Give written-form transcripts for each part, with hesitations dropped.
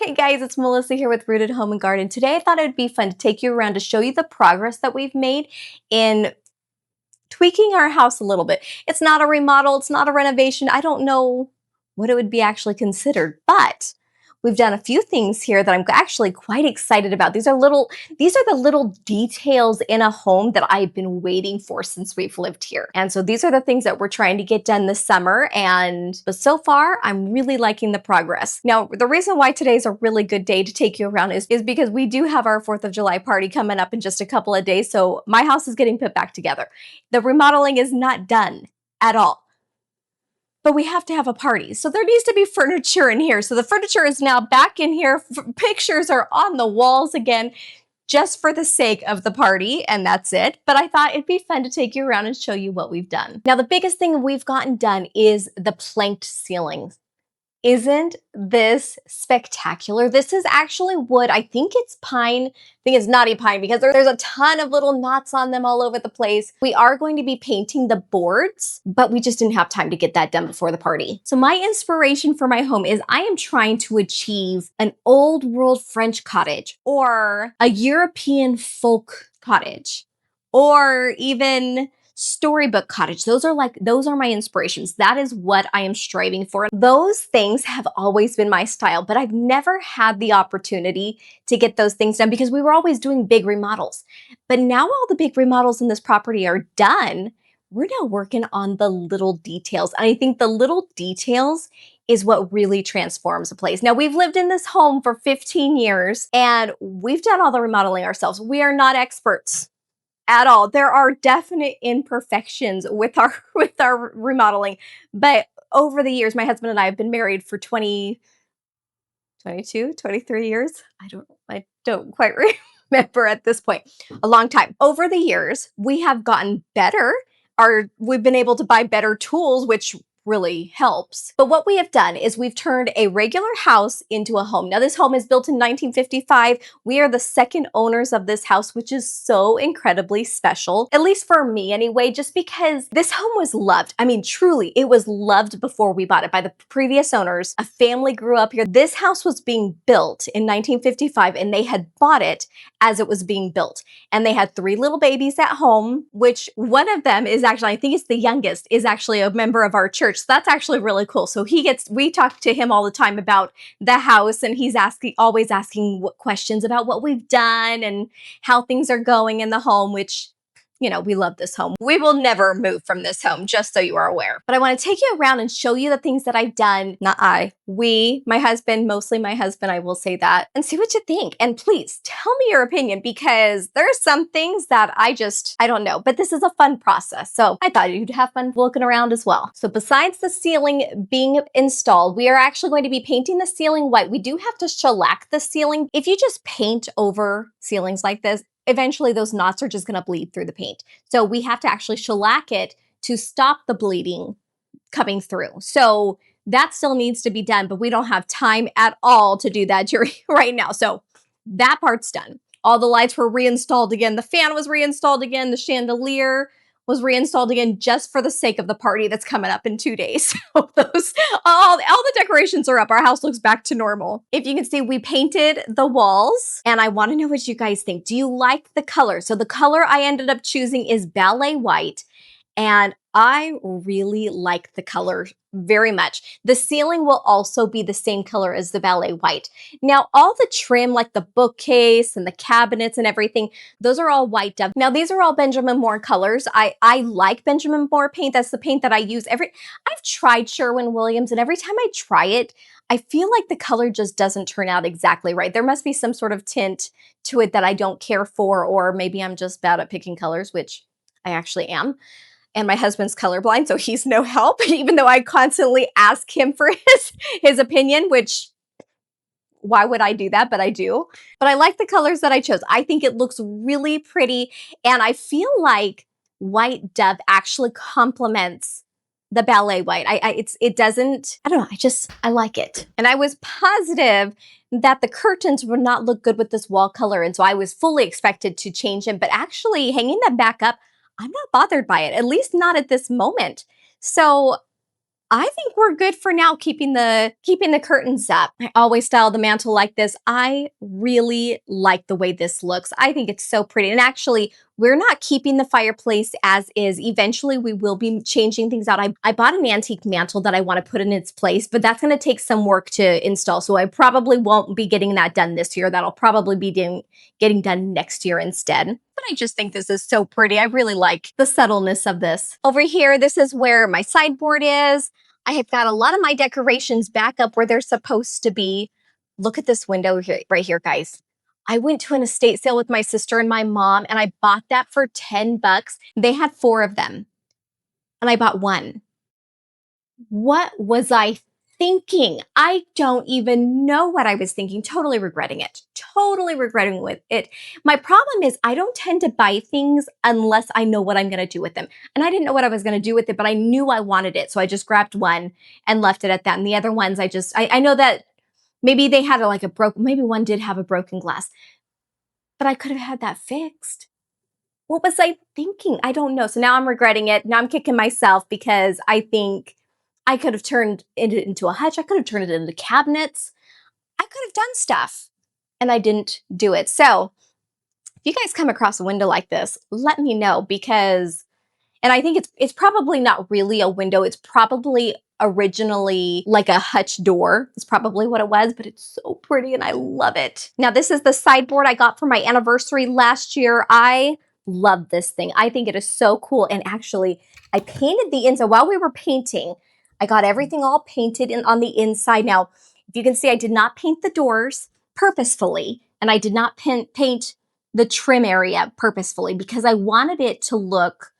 Hey guys, it's Melissa here with Rooted Home and Garden. Today I thought it would be fun to take you around to show you the progress that we've made in tweaking our house a little bit. It's not a remodel, it's not a renovation. I don't know what it would be actually considered, but we've done a few things here that I'm actually quite excited about. These are the little details in a home that I've been waiting for since we've lived here. And so these are the things that we're trying to get done this summer. But so far, I'm really liking the progress. Now, the reason why today's a really good day to take you around is because we do have our 4th of July party coming up in just a couple of days. So my house is getting put back together. The remodeling is not done at all. But we have to have a party. So there needs to be furniture in here. So the furniture is now back in here. Pictures are on the walls again, just for the sake of the party, and that's it. But I thought it'd be fun to take you around and show you what we've done. Now, the biggest thing we've gotten done is the planked ceilings. Isn't this spectacular? This is actually wood. I think it's pine. I think it's knotty pine because there's a ton of little knots on them all over the place. We are going to be painting the boards, but we just didn't have time to get that done before the party. So my inspiration for my home is I am trying to achieve an old world French cottage or a European folk cottage or even storybook cottage. Those are my inspirations. That is what I am striving for. Those things have always been my style, but I've never had the opportunity to get those things done because we were always doing big remodels. But now all the big remodels in this property are done. We're now working on the little details. And I think the little details is what really transforms a place. Now, we've lived in this home for 15 years and we've done all the remodeling ourselves. We are not experts at all. There are definite imperfections with our remodeling, but over the years, my husband and I have been married for 22, 23 years. I don't quite remember at this point. A long time. Over the years, we have gotten better. We've been able to buy better tools, which really helps. But what we have done is we've turned a regular house into a home. Now, this home is built in 1955. We are the second owners of this house, which is so incredibly special, at least for me anyway, just because this home was loved. I mean, truly, it was loved before we bought it by the previous owners. A family grew up here. This house was being built in 1955 and they had bought it as it was being built. And they had 3 little babies at home, which one of them is actually, I think it's the youngest, is actually a member of our church. So that's actually really cool. So we talk to him all the time about the house and he's always asking questions about what we've done and how things are going in the home, which, you know, we love this home. We will never move from this home, just so you are aware. But I want to take you around and show you the things that I've done. My husband, mostly my husband, I will say that, and see what you think. And please tell me your opinion because there are some things that I don't know, but this is a fun process. So I thought you'd have fun looking around as well. So besides the ceiling being installed, we are actually going to be painting the ceiling white. We do have to shellac the ceiling. If you just paint over ceilings like this, eventually those knots are just going to bleed through the paint. So we have to actually shellac it to stop the bleeding coming through. So that still needs to be done, but we don't have time at all to do that right now. So that part's done. All the lights were reinstalled again. The fan was reinstalled again. The chandelier was reinstalled again just for the sake of the party that's coming up in 2 days. So all the decorations are up. Our house looks back to normal. If you can see, we painted the walls and I want to know what you guys think. Do you like the color? So the color I ended up choosing is ballet white and I really like the color very much. The ceiling will also be the same color as the ballet white. Now, all the trim, like the bookcase and the cabinets and everything, those are all white dove. Now, these are all Benjamin Moore colors. I like Benjamin Moore paint. That's the paint that I use. I've tried Sherwin-Williams, and every time I try it, I feel like the color just doesn't turn out exactly right. There must be some sort of tint to it that I don't care for, or maybe I'm just bad at picking colors, which I actually am. And my husband's colorblind, so he's no help, even though I constantly ask him for his opinion, which, why would I do that? But I do. But I like the colors that I chose. I think it looks really pretty, and I feel like white dove actually complements the ballet white. It doesn't, I don't know, I like it. And I was positive that the curtains would not look good with this wall color, and so I was fully expected to change them, but actually hanging them back up, I'm not bothered by it, at least not at this moment. So I think we're good for now keeping the curtains up. I always style the mantle like this. I really like the way this looks. I think it's so pretty. And actually, we're not keeping the fireplace as is. Eventually, we will be changing things out. I bought an antique mantle that I want to put in its place, but that's going to take some work to install. So I probably won't be getting that done this year. That'll probably be getting done next year instead. But I just think this is so pretty. I really like the subtleness of this. Over here, this is where my sideboard is. I have got a lot of my decorations back up where they're supposed to be. Look at this window here, right here, guys. I went to an estate sale with my sister and my mom, and I bought that for 10 bucks. They had 4 of them, and I bought one. What was I thinking? I don't even know what I was thinking. Totally regretting it. Totally regretting with it. My problem is I don't tend to buy things unless I know what I'm going to do with them. And I didn't know what I was going to do with it, but I knew I wanted it. So I just grabbed one and left it at that. And the other ones, I know that maybe they had maybe one did have a broken glass, but I could have had that fixed. What was I thinking? I don't know. So now I'm regretting it. Now I'm kicking myself because I think I could have turned it into a hutch. I could have turned it into cabinets. I could have done stuff and I didn't do it. So if you guys come across a window like this, let me know because, and I think it's probably not really a window. It's probably originally like a hutch door. It's probably what it was, but it's so pretty and I love it. Now this is the sideboard I got for my anniversary last year. I love this thing. I think it is so cool. And actually I painted the inside while we were painting. I got everything all painted in on the inside. Now, if you can see, I did not paint the doors purposefully, and I did not paint the trim area purposefully because I wanted it to look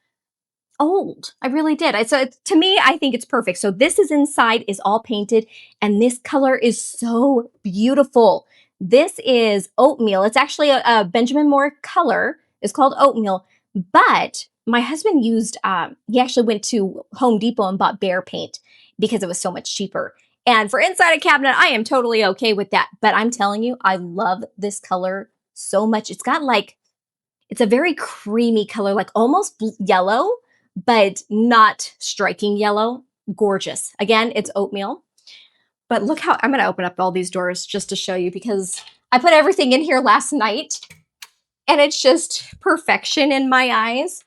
old. I really did. So to me, I think it's perfect. So this is inside is all painted, and this color is so beautiful. This is oatmeal. It's actually a Benjamin Moore color. It's called oatmeal, but my husband he actually went to Home Depot and bought Behr paint because it was so much cheaper. And for inside a cabinet, I am totally okay with that. But I'm telling you, I love this color so much. It's a very creamy color, like almost yellow, but not striking yellow. Gorgeous. Again, it's oatmeal. But look how, I'm going to open up all these doors just to show you because I put everything in here last night and it's just perfection in my eyes.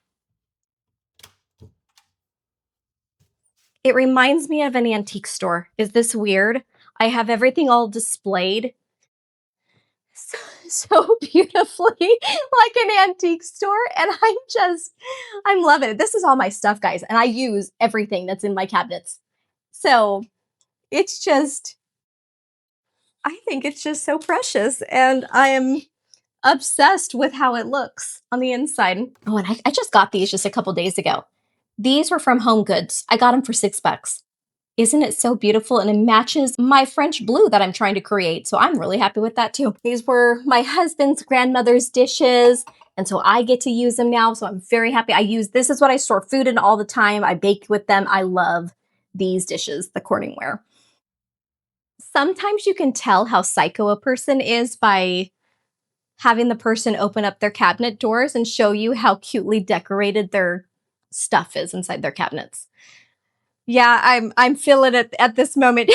It reminds me of an antique store. Is this weird? I have everything all displayed so beautifully like an antique store, and I'm loving it. This is all my stuff, guys, and I use everything that's in my cabinets. So it's just, I think it's just so precious, and I am obsessed with how it looks on the inside. Oh, and I just got these just a couple days ago. These were from Home Goods. I got them for 6 bucks. Isn't it so beautiful? And it matches my French blue that I'm trying to create. So I'm really happy with that too. These were my husband's grandmother's dishes. And so I get to use them now. So I'm very happy. This is what I store food in all the time. I bake with them. I love these dishes, the Corningware. Sometimes you can tell how psycho a person is by having the person open up their cabinet doors and show you how cutely decorated their stuff is inside their cabinets. Yeah, I'm feeling it at this moment.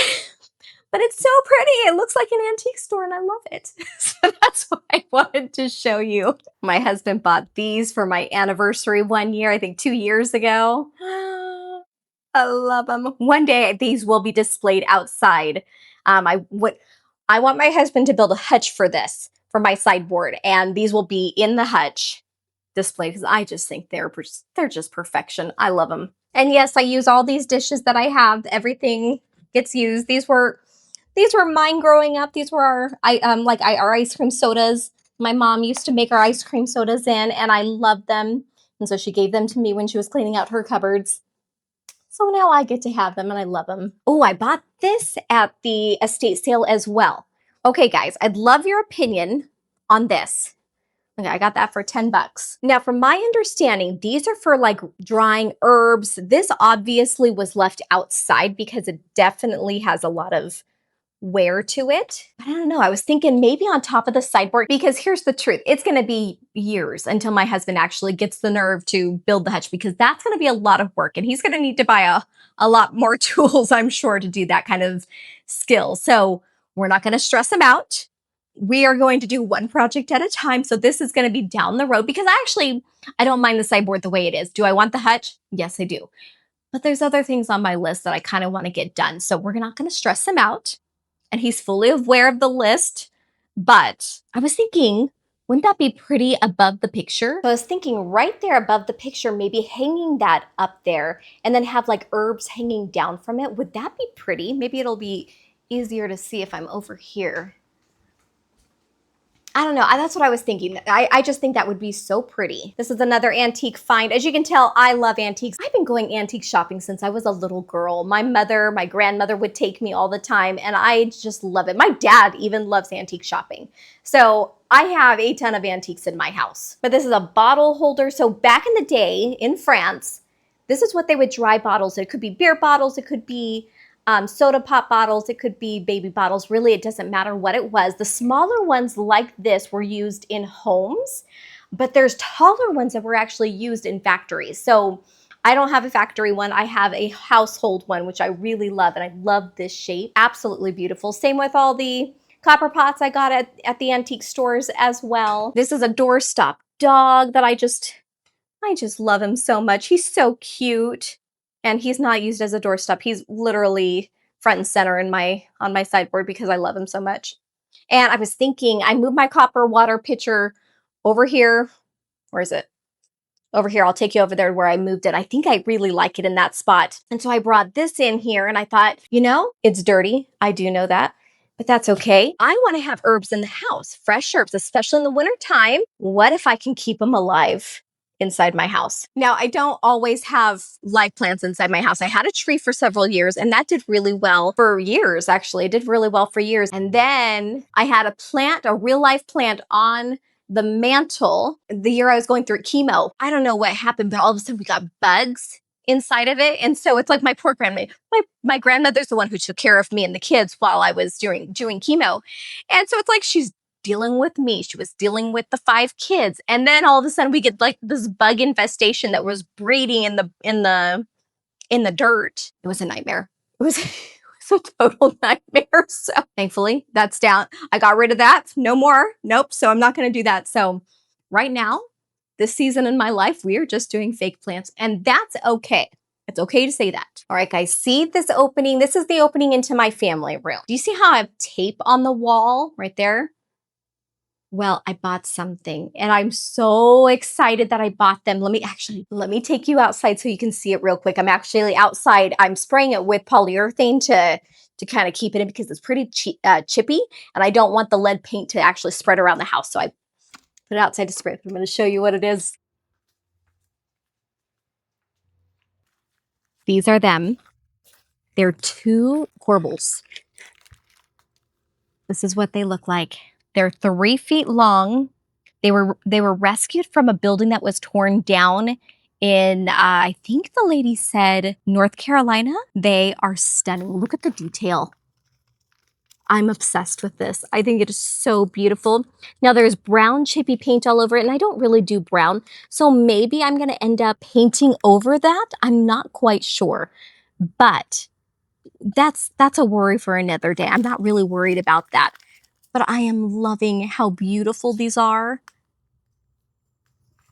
But it's so pretty. It looks like an antique store and I love it. So that's why I wanted to show you. My husband bought these for my anniversary one year, I think 2 years ago. I love them. One day these will be displayed outside. I want my husband to build a hutch for this, for my sideboard, and these will be in the hutch displayed because I just think they're just perfection. I love them. And yes, I use all these dishes that I have. Everything gets used. These were mine growing up. These were our ice cream sodas. My mom used to make our ice cream sodas in, and I loved them. And so she gave them to me when she was cleaning out her cupboards. So now I get to have them, and I love them. Oh, I bought this at the estate sale as well. Okay, guys, I'd love your opinion on this. Okay, I got that for 10 bucks. Now, from my understanding, these are for like drying herbs. This obviously was left outside because it definitely has a lot of wear to it. I don't know. I was thinking maybe on top of the sideboard, because here's the truth. It's going to be years until my husband actually gets the nerve to build the hutch, because that's going to be a lot of work and he's going to need to buy a lot more tools, I'm sure, to do that kind of skill. So we're not going to stress him out. We are going to do one project at a time. So this is going to be down the road, because I don't mind the sideboard the way it is. Do I want the hutch? Yes, I do. But there's other things on my list that I kind of want to get done. So we're not going to stress him out. And he's fully aware of the list. But I was thinking, wouldn't that be pretty above the picture? So I was thinking right there above the picture, maybe hanging that up there and then have like herbs hanging down from it. Would that be pretty? Maybe it'll be easier to see if I'm over here. I don't know. That's what I was thinking. I just think that would be so pretty. This is another antique find. As you can tell, I love antiques. I've been going antique shopping since I was a little girl. My mother, my grandmother would take me all the time, and I just love it. My dad even loves antique shopping. So I have a ton of antiques in my house. But this is a bottle holder. So back in the day in France, this is what they would dry bottles. It could be beer bottles. It could be soda pop bottles, it could be baby bottles. Really, it doesn't matter what it was. The smaller ones like this were used in homes, but there's taller ones that were actually used in factories. So I don't have a factory one. I have a household one, which I really love, and I love this shape. Absolutely beautiful. Same with all the copper pots I got at the antique stores as well. This is a doorstop dog that I just love him so much. He's so cute. And he's not used as a doorstop. He's literally front and center on my sideboard because I love him so much. And I was thinking, I moved my copper water pitcher over here. Where is it? Over here. I'll take you over there where I moved it. I think I really like it in that spot. And so I brought this in here and I thought, it's dirty. I do know that. But that's okay. I want to have herbs in the house, fresh herbs, especially in the winter time. What if I can keep them alive inside my house? Now, I don't always have live plants inside my house. I had a tree for several years and that did really well for years, actually. It did really well for years. And then I had a real life plant on the mantle the year I was going through chemo. I don't know what happened, but all of a sudden we got bugs inside of it. And so it's like my poor grandma, my grandmother's the one who took care of me and the kids while I was doing chemo. And so it's like she's dealing with me. She was dealing with the 5 kids. And then all of a sudden we get like this bug infestation that was breeding in the dirt. It was a nightmare. It was a total nightmare. So thankfully that's down. I got rid of that. No more. Nope. So I'm not going to do that. So right now, this season in my life, we are just doing fake plants, and that's okay. It's okay to say that. All right, guys, see this opening? This is the opening into my family room. Do you see how I have tape on the wall right there? Well, I bought something and I'm so excited that I bought them. Let me take you outside so you can see it real quick. I'm actually outside. I'm spraying it with polyurethane to kind of keep it in because it's pretty chippy and I don't want the lead paint to actually spread around the house. So I put it outside to spray it. I'm going to show you what it is. These are them. They're 2 corbels. This is what they look like. They're 3 feet long. They were rescued from a building that was torn down in, I think the lady said, North Carolina. They are stunning. Look at the detail. I'm obsessed with this. I think it is so beautiful. Now there's brown chippy paint all over it, and I don't really do brown. So maybe I'm going to end up painting over that. I'm not quite sure. But that's a worry for another day. I'm not really worried about that. But I am loving how beautiful these are.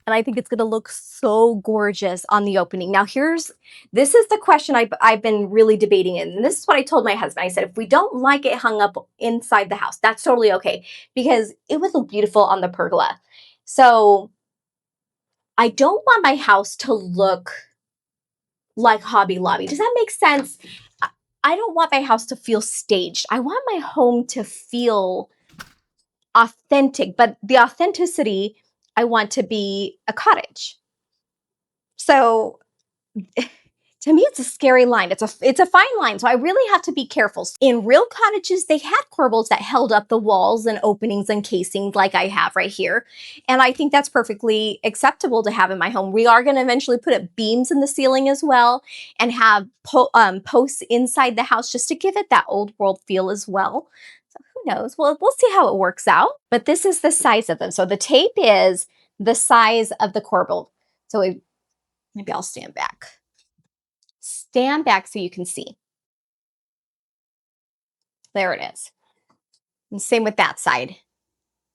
And I think it's going to look so gorgeous on the opening. Now this is the question I've been really debating. And this is what I told my husband. I said, if we don't like it hung up inside the house, that's totally okay. Because it would look beautiful on the pergola. So I don't want my house to look like Hobby Lobby. Does that make sense? I don't want my house to feel staged. I want my home to feel authentic, but the authenticity, I want to be a cottage. So To me, it's a scary line. It's a fine line, so I really have to be careful. In real cottages, they had corbels that held up the walls and openings and casings like I have right here. And I think that's perfectly acceptable to have in my home. We are going to eventually put up beams in the ceiling as well and have posts inside the house just to give it that old world feel as well. So who knows? We'll see how it works out. But this is the size of them. So the tape is the size of the corbel. So maybe I'll stand back. Stand back so you can see. There it is. And same with that side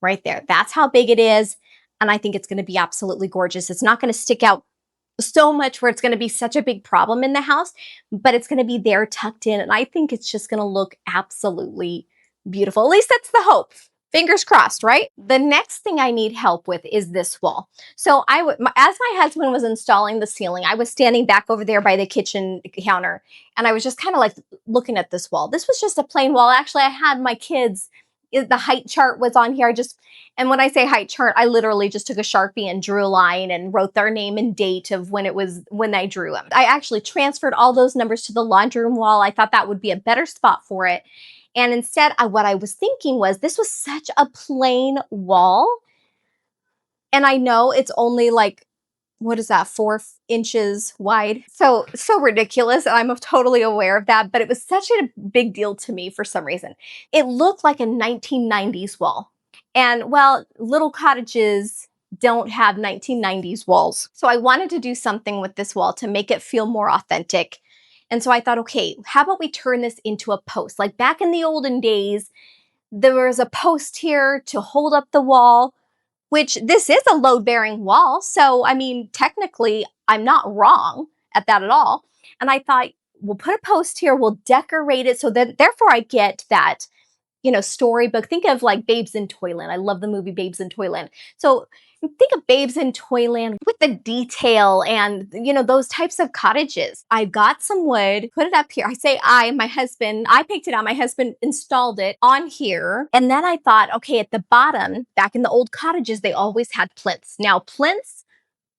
right there. That's how big it is. And I think it's going to be absolutely gorgeous. It's not going to stick out so much where it's going to be such a big problem in the house, but it's going to be there tucked in. And I think it's just going to look absolutely beautiful. At least that's the hope. Fingers crossed, right? The next thing I need help with is this wall. So as my husband was installing the ceiling, I was standing back over there by the kitchen counter, and I was just kind of like looking at this wall. This was just a plain wall. Actually, I had my kids, the height chart was on here. And when I say height chart, I literally just took a Sharpie and drew a line and wrote their name and date of when I drew them. I actually transferred all those numbers to the laundry room wall. I thought that would be a better spot for it. And instead, what I was thinking was this was such a plain wall. And I know it's only like, what is that, 4 inches wide? So ridiculous. And I'm totally aware of that. But it was such a big deal to me for some reason. It looked like a 1990s wall. And well, little cottages don't have 1990s walls. So I wanted to do something with this wall to make it feel more authentic. And so I thought, okay, how about we turn this into a post? Like back in the olden days, there was a post here to hold up the wall, which this is a load-bearing wall. So, I mean, technically, I'm not wrong at that at all. And I thought, we'll put a post here, we'll decorate it so that therefore I get that, storybook. Think of like Babes in Toyland. I love the movie Babes in Toyland. So think of Babes in Toyland with the detail and, those types of cottages. I got some wood, put it up here. My husband, I picked it out. My husband installed it on here. And then I thought, okay, at the bottom, back in the old cottages, they always had plinths. Now, plinths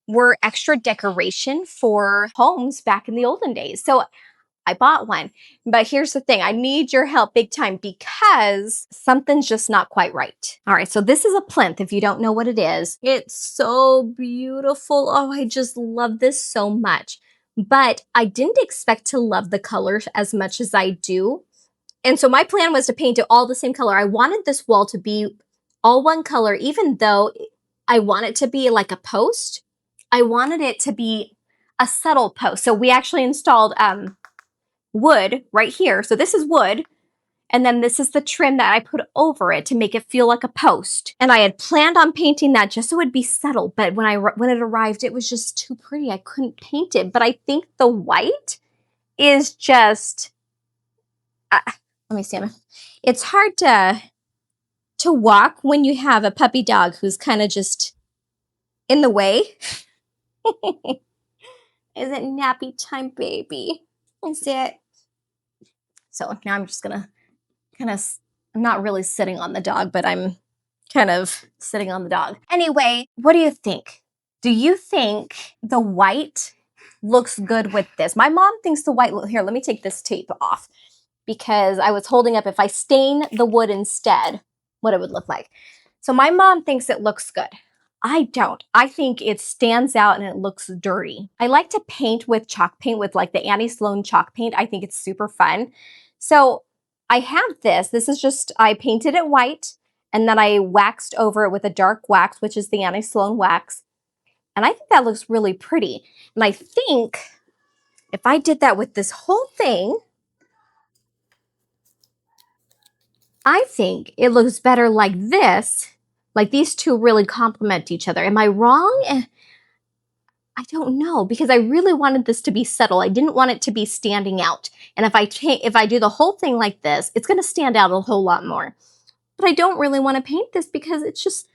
were extra decoration for homes back in the olden days. So I bought one. But here's the thing. I need your help big time because something's just not quite right. All right, so this is a plinth if you don't know what it is. It's so beautiful. Oh, I just love this so much. But I didn't expect to love the colors as much as I do. And so my plan was to paint it all the same color. I wanted this wall to be all one color, even though I want it to be like a post. I wanted it to be a subtle post. So we actually installed wood right here. So this is wood. And then this is the trim that I put over it to make it feel like a post. And I had planned on painting that just so it would be subtle. But when it arrived, it was just too pretty. I couldn't paint it. But I think the white is just, let me see. It's hard to walk when you have a puppy dog who's kind of just in the way. Is it nappy time, baby? Is it? So now I'm just gonna I'm not really sitting on the dog, but I'm kind of sitting on the dog. Anyway, what do you think? Do you think the white looks good with this? My mom thinks the white, here, let me take this tape off because I was holding up if I stain the wood instead, what it would look like. So my mom thinks it looks good. I don't. I think it stands out and it looks dirty. I like to paint with chalk paint with like the Annie Sloan chalk paint. I think it's super fun. So I have this. This is just, I painted it white and then I waxed over it with a dark wax, which is the Annie Sloan wax. And I think that looks really pretty. And I think if I did that with this whole thing, I think it looks better like this. Like these two really complement each other. Am I wrong? I don't know, because I really wanted this to be subtle. I didn't want it to be standing out. And if I do the whole thing like this, it's going to stand out a whole lot more. But I don't really want to paint this because it's just,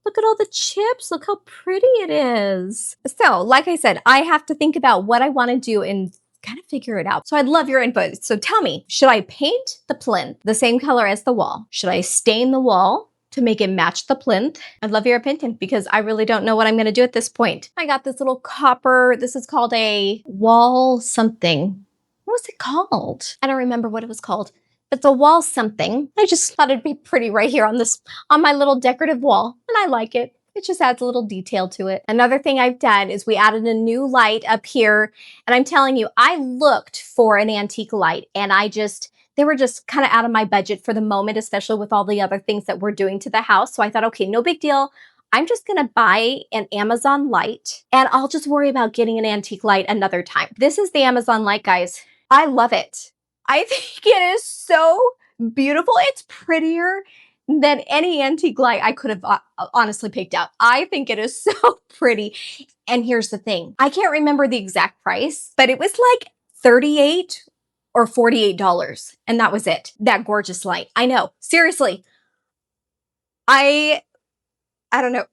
look at all the chips. Look how pretty it is. So, like I said, I have to think about what I want to do and kind of figure it out. So I'd love your input. So tell me, should I paint the plinth the same color as the wall? Should I stain the wall? to make it match the plinth. I'd love your opinion because I really don't know what I'm gonna do at this point. I got this little copper, this is called a wall something. What was it called? I don't remember what it was called. It's a wall something. I just thought it'd be pretty right here on my little decorative wall, and I like it. It just adds a little detail to it. Another thing I've done is we added a new light up here, and I'm telling you, I looked for an antique light, and they were just kind of out of my budget for the moment, especially with all the other things that we're doing to the house. So I thought, okay, no big deal. I'm just gonna buy an Amazon light, and I'll just worry about getting an antique light another time. This is the Amazon light, guys. I love it. I think it is so beautiful. It's prettier than any antique light I could have honestly picked out. I think it is so pretty. And here's the thing. I can't remember the exact price, but it was like $38 or $48. And that was it. That gorgeous light. I know. Seriously. I don't know.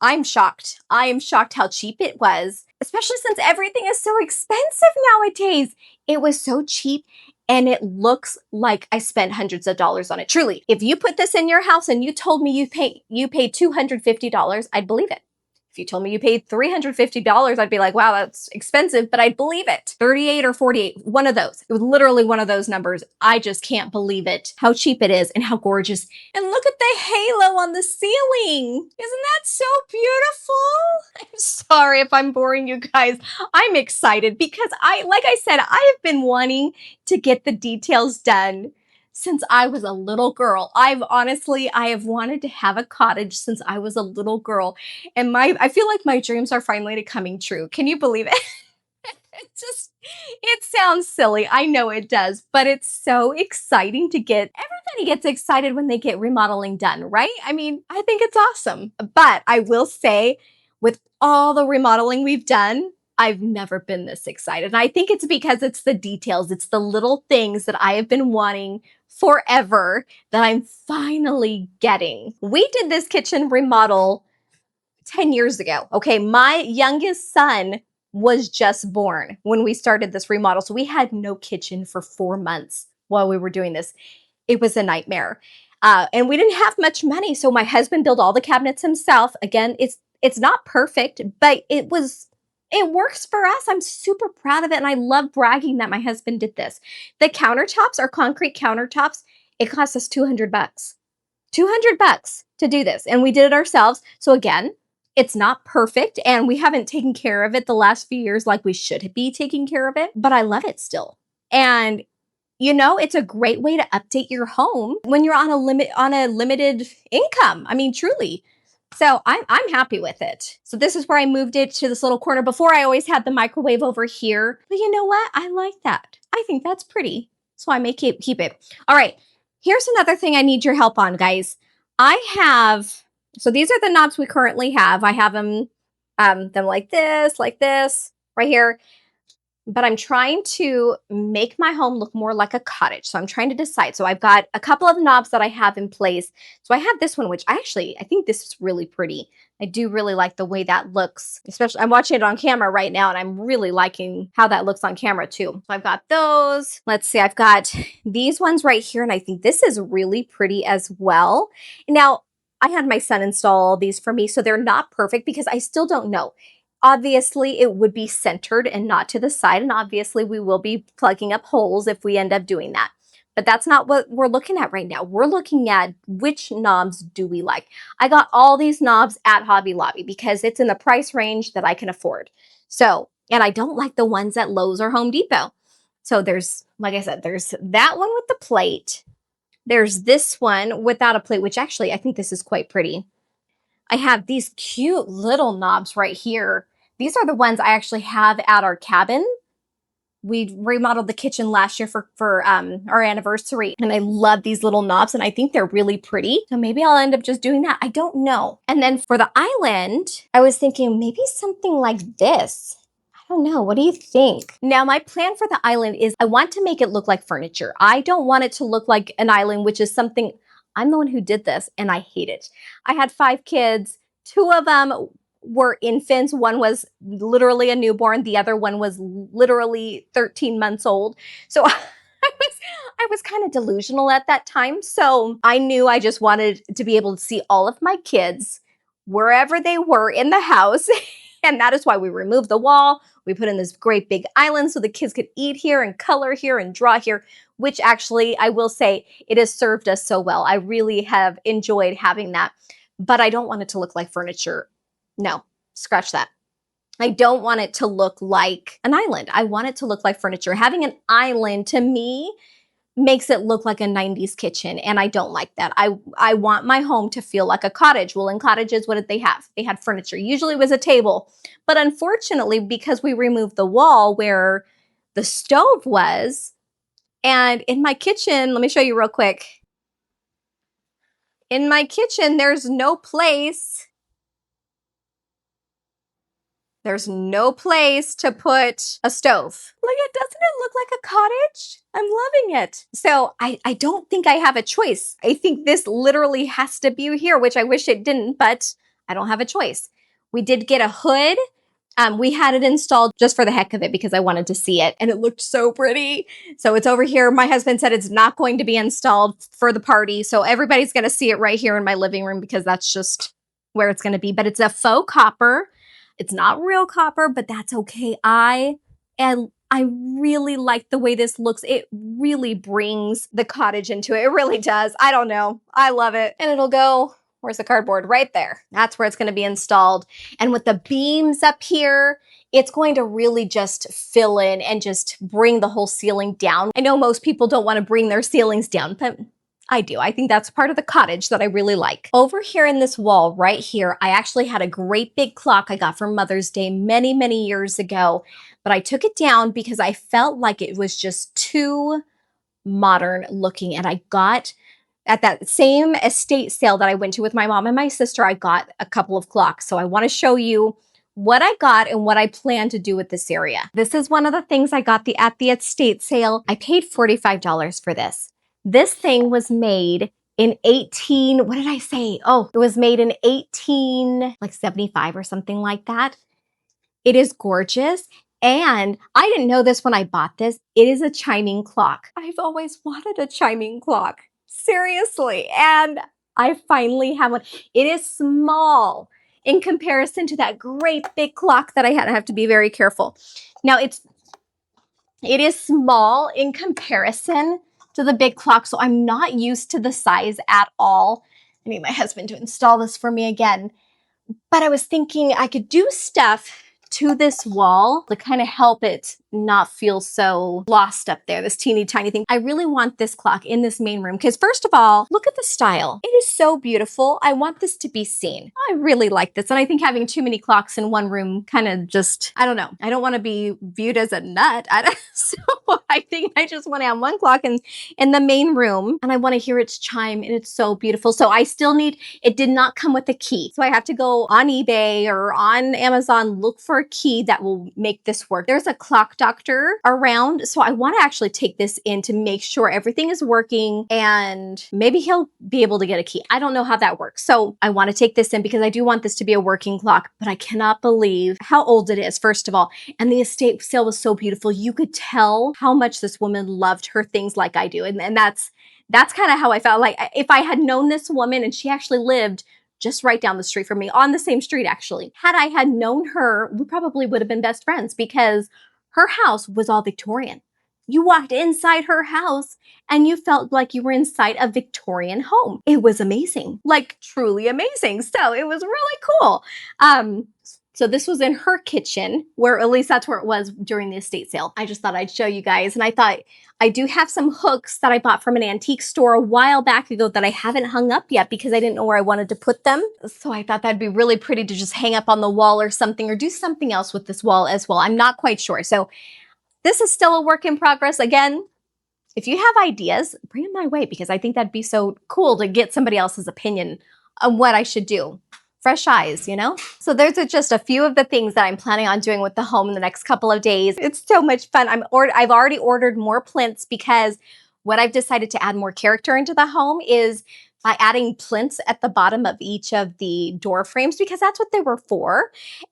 I'm shocked. I am shocked how cheap it was, especially since everything is so expensive nowadays. It was so cheap and it looks like I spent hundreds of dollars on it. Truly, if you put this in your house and you told me you paid $250, I'd believe it. If you told me you paid $350, I'd be like, wow, that's expensive, but I'd believe it. 38 or 48, one of those. It was literally one of those numbers. I just can't believe it, how cheap it is and how gorgeous. And look at the halo on the ceiling. Isn't that so beautiful? I'm sorry if I'm boring you guys. I'm excited because like I said, I have been wanting to get the details done since I was a little girl. I have wanted to have a cottage since I was a little girl. And I feel like my dreams are finally coming true. Can you believe it? It sounds silly. I know it does, but it's so exciting everybody gets excited when they get remodeling done, right? I mean, I think it's awesome. But I will say, with all the remodeling we've done, I've never been this excited. And I think it's because it's the details. It's the little things that I have been wanting forever that I'm finally getting. We did this kitchen remodel 10 years ago. Okay, my youngest son was just born when we started this remodel. So we had no kitchen for 4 months while we were doing this. It was a nightmare. And we didn't have much money. So my husband built all the cabinets himself. Again, it's not perfect, but it works for us. I'm super proud of it. And I love bragging that my husband did this. The countertops are concrete countertops. It cost us $200. $200 to do this. And we did it ourselves. So again, it's not perfect and we haven't taken care of it the last few years like we should be taking care of it, but I love it still. And you know, it's a great way to update your home when you're on a limited income. I mean, truly. So I'm happy with it. So this is where I moved it to this little corner. Before I always had the microwave over here, but you know what? I like that. I think that's pretty. So I may keep it. All right. Here's another thing I need your help on, guys. So these are the knobs we currently have. I have them like this, right here. But I'm trying to make my home look more like a cottage. So I'm trying to decide. So I've got a couple of knobs that I have in place. So I have this one, which I think this is really pretty. I do really like the way that looks, especially I'm watching it on camera right now and I'm really liking how that looks on camera too. So I've got those. Let's see, I've got these ones right here and I think this is really pretty as well. Now, I had my son install these for me, so they're not perfect because I still don't know. Obviously, it would be centered and not to the side, and obviously we will be plugging up holes if we end up doing that. But that's not what we're looking at right now. We're looking at which knobs do we like. I got all these knobs at Hobby Lobby because it's in the price range that I can afford. So, and I don't like the ones at Lowe's or Home Depot. So there's, like I said, there's that one with the plate. There's this one without a plate, which actually I think this is quite pretty. I have these cute little knobs right here. These are the ones I actually have at our cabin. We remodeled the kitchen last year for our anniversary, and I love these little knobs, and I think they're really pretty. So maybe I'll end up just doing that. I don't know. And then for the island, I was thinking maybe something like this. I don't know. What do you think? Now, my plan for the island is I want to make it look like furniture. I don't want it to look like an island, which is something I'm the one who did this, and I hate it. I had 5 kids. 2 of them were infants. One was literally a newborn. The other one was literally 13 months old. So I I was kind of delusional at that time. So I knew I just wanted to be able to see all of my kids wherever they were in the house. And that is why we removed the wall. We put in this great big island so the kids could eat here and color here and draw here, which actually, I will say, it has served us so well. I really have enjoyed having that, but I don't want it to look like furniture. No, scratch that. I don't want it to look like an island. I want it to look like furniture. Having an island, to me, makes it look like a 90s kitchen, and I don't like that. I want my home to feel like a cottage. Well, in cottages, what did they have? They had furniture. Usually it was a table. But unfortunately, because we removed the wall where the stove was, and in my kitchen, let me show you real quick. In my kitchen, there's no place to put a stove. Look, doesn't it look like a cottage? I'm loving it. So I don't think I have a choice. I think this literally has to be here, which I wish it didn't, but I don't have a choice. We did get a hood. We had it installed just for the heck of it because I wanted to see it, and it looked so pretty. So it's over here. My husband said it's not going to be installed for the party, so everybody's going to see it right here in my living room because that's just where it's going to be. But it's a faux copper. It's not real copper, but that's okay. I really like the way this looks. It really brings the cottage into it. It really does. I don't know. I love it. And it'll go, where's the cardboard? Right there. That's where it's going to be installed. And with the beams up here, it's going to really just fill in and just bring the whole ceiling down. I know most people don't want to bring their ceilings down, but I do. I think that's part of the cottage that I really like. Over here in this wall right here, I actually had a great big clock I got for Mother's Day many, many years ago, but I took it down because I felt like it was just too modern looking. And I got, at that same estate sale that I went to with my mom and my sister, I got a couple of clocks. So I want to show you what I got and what I plan to do with this area. This is one of the things I got at the estate sale. I paid $45 for this. This thing was made in what did I say? Oh, it was made in 75 or something like that. It is gorgeous. And I didn't know this when I bought this. It is a chiming clock. I've always wanted a chiming clock. Seriously. And I finally have one. It is small in comparison to that great big clock that I had. I have to be very careful. Now it is small in comparison to the big clock, so I'm not used to the size at all. I need my husband to install this for me again. But I was thinking I could do stuff to this wall to kind of help it not feel so lost up there, this teeny tiny thing. I really want this clock in this main room because first of all, look at the style. It is so beautiful. I want this to be seen. I really like this. And I think having too many clocks in one room kind of just, I don't know. I don't want to be viewed as a nut. So I think I just want to have one clock in the main room and I want to hear its chime and it's so beautiful. So I still need, it did not come with a key. So I have to go on eBay or on Amazon, look for a key that will make this work. There's a clock doctor around, so I want to actually take this in to make sure everything is working and maybe he'll be able to get a key. I don't know how that works. So I want to take this in because I do want this to be a working clock, but I cannot believe how old it is, first of all. And the estate sale was so beautiful. You could tell how much this woman loved her things like I do. And that's kind of how I felt. Like if I had known this woman and she actually lived just right down the street from me, on the same street actually. Had I had known her, we probably would have been best friends because her house was all Victorian. You walked inside her house and you felt like you were inside a Victorian home. It was amazing, like truly amazing. So it was really cool. So this was in her kitchen, where at least that's where it was during the estate sale. I just thought I'd show you guys. And I thought I do have some hooks that I bought from an antique store a while back ago that I haven't hung up yet because I didn't know where I wanted to put them. So I thought that'd be really pretty to just hang up on the wall or something, or do something else with this wall as well. I'm not quite sure. So this is still a work in progress. Again, if you have ideas, bring them my way because I think that'd be so cool to get somebody else's opinion on what I should do. Fresh eyes, you know? So there's just a few of the things that I'm planning on doing with the home in the next couple of days. It's so much fun. I've already ordered more plinths because what I've decided to add more character into the home is by adding plinths at the bottom of each of the door frames because that's what they were for.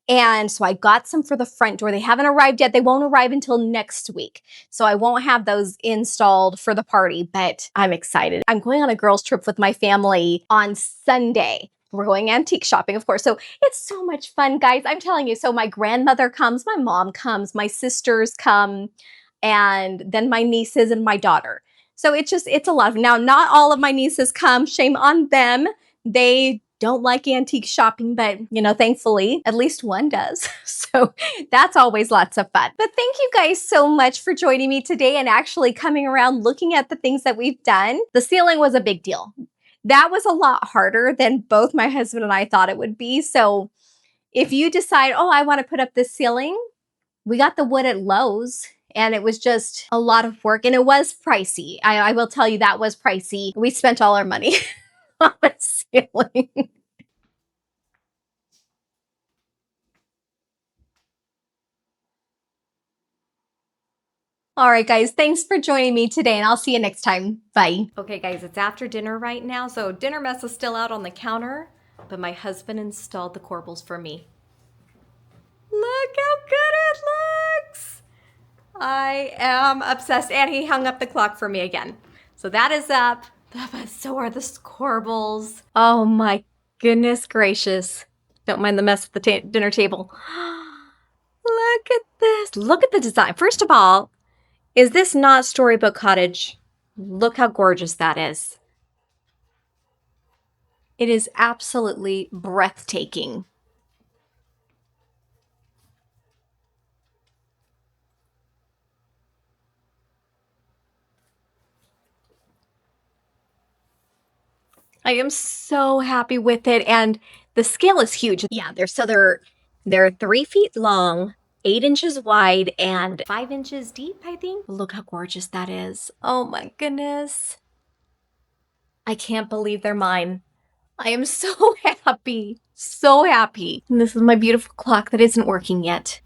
And so I got some for the front door. They haven't arrived yet. They won't arrive until next week. So I won't have those installed for the party, but I'm excited. I'm going on a girls' trip with my family on Sunday. We're going antique shopping, of course. So it's so much fun, guys. I'm telling you. So my grandmother comes, my mom comes, my sisters come, and then my nieces and my daughter. So it's a lot of, now not all of my nieces come, shame on them. They don't like antique shopping, but thankfully at least one does. So that's always lots of fun. But thank you guys so much for joining me today and actually coming around looking at the things that we've done. The ceiling was a big deal. That was a lot harder than both my husband and I thought it would be. So if you decide, oh, I want to put up this ceiling, we got the wood at Lowe's and it was just a lot of work and it was pricey. I will tell you that was pricey. We spent all our money on the ceiling. All right, guys, thanks for joining me today and I'll see you next time. Bye. Okay, guys, it's after dinner right now. So dinner mess is still out on the counter, but my husband installed the corbels for me. Look how good it looks. I am obsessed. And he hung up the clock for me again. So that is up. But so are the corbels. Oh my goodness gracious. Don't mind the mess at the dinner table. Look at this. Look at the design. First of all, is this not Storybook Cottage? Look how gorgeous that is. It is absolutely breathtaking. I am so happy with it, and the scale is huge. Yeah, they're 3 feet long, 8 inches wide, and 5 inches deep, I think. Look how gorgeous that is. Oh my goodness. I can't believe they're mine. I am so happy, so happy. And this is my beautiful clock that isn't working yet.